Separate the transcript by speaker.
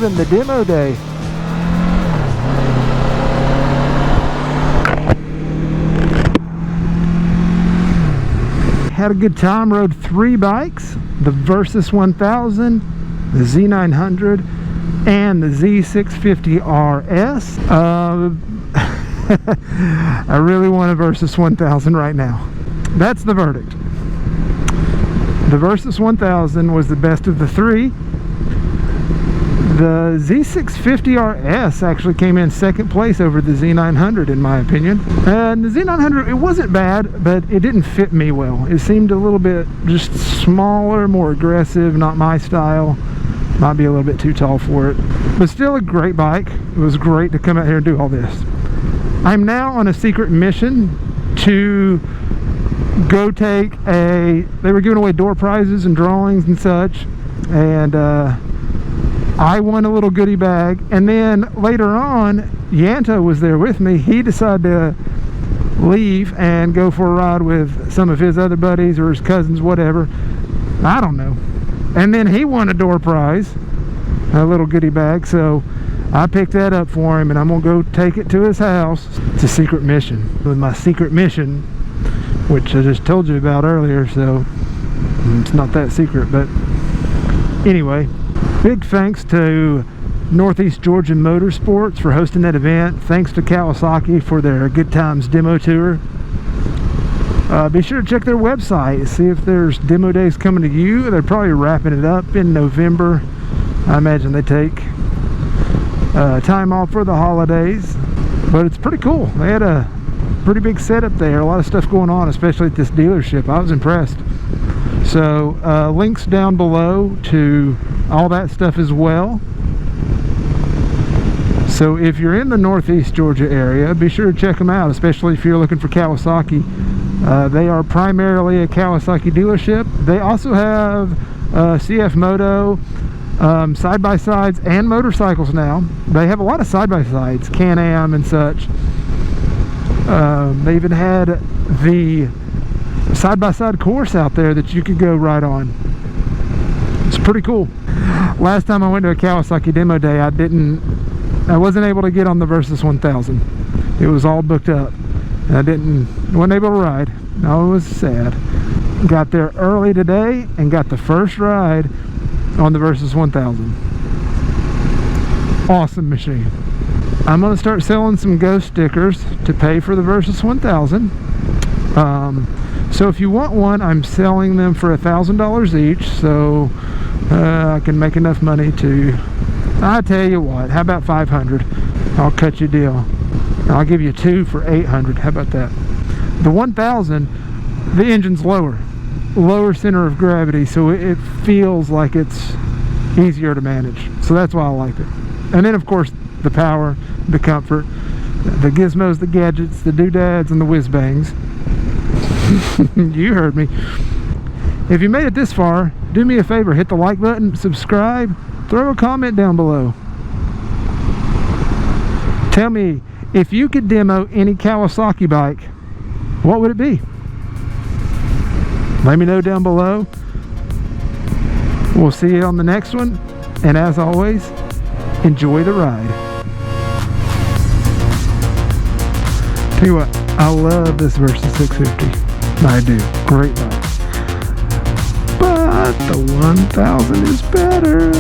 Speaker 1: even the demo day. Had a good time, rode 3 bikes, the Versys 1000, the Z900, and the Z650RS. I really want a Versys 1000 right now. That's the verdict. The Versys 1000 was the best of the 3. The Z650RS actually came in second place over the Z900 in my opinion. And the Z900, it wasn't bad, but it didn't fit me well. It seemed a little bit just smaller, more aggressive, not my style. Might be a little bit too tall for it. But still a great bike. It was great to come out here and do all this. I'm now on a secret mission to go take they were giving away door prizes and drawings and such. And I won a little goodie bag, and then later on Yanto was there with me. He decided to leave and go for a ride with some of his other buddies or his cousins, whatever, I don't know. And then he won a door prize, a little goodie bag, so I picked that up for him, and I'm gonna go take it to his house. It's a secret mission. With my secret mission, which I just told you about earlier, so it's not that secret. But anyway, big thanks to Northeast Georgia Motorsports for hosting that event. Thanks to Kawasaki for their Good Times demo tour. Be sure to check their website, see if there's demo days coming to you. They're probably wrapping it up in November. I imagine they take time off for the holidays, but it's pretty cool. They had a pretty big setup there, a lot of stuff going on, especially at this dealership. I was impressed. So links down below to all that stuff as well. So if you're in the Northeast Georgia area, be sure to check them out, especially if you're looking for Kawasaki. They are primarily a Kawasaki dealership. They also have CF Moto, side-by-sides and motorcycles now. They have a lot of side-by-sides, Can-Am and such. They even had the side-by-side course out there that you could go ride on. It's pretty cool. Last time I went to a Kawasaki demo day, I wasn't able to get on the Versys 1000. It was all booked up. I wasn't able to ride. I was sad. Got there early today and got the first ride on the Versys 1000. Awesome machine. I'm going to start selling some ghost stickers to pay for the Versys 1000. So if you want one, I'm selling them for $1,000 each, so I can make enough money to, I tell you what, how about 500? I'll cut you a deal. I'll give you 2 for 800. How about that? The 1000, the engine's lower center of gravity, so it feels like it's easier to manage. So that's why I like it. And then of course the power, the comfort, the gizmos, the gadgets, the doodads, and the whiz bangs. You heard me. If you made it this far, do me a favor, hit the like button, subscribe, throw a comment down below. Tell me, if you could demo any Kawasaki bike, what would it be? Let me know down below. We'll see you on the next one, and as always, enjoy the ride. Tell you what, I love this Versys 650. I do. Great bike. But the 1000 is better.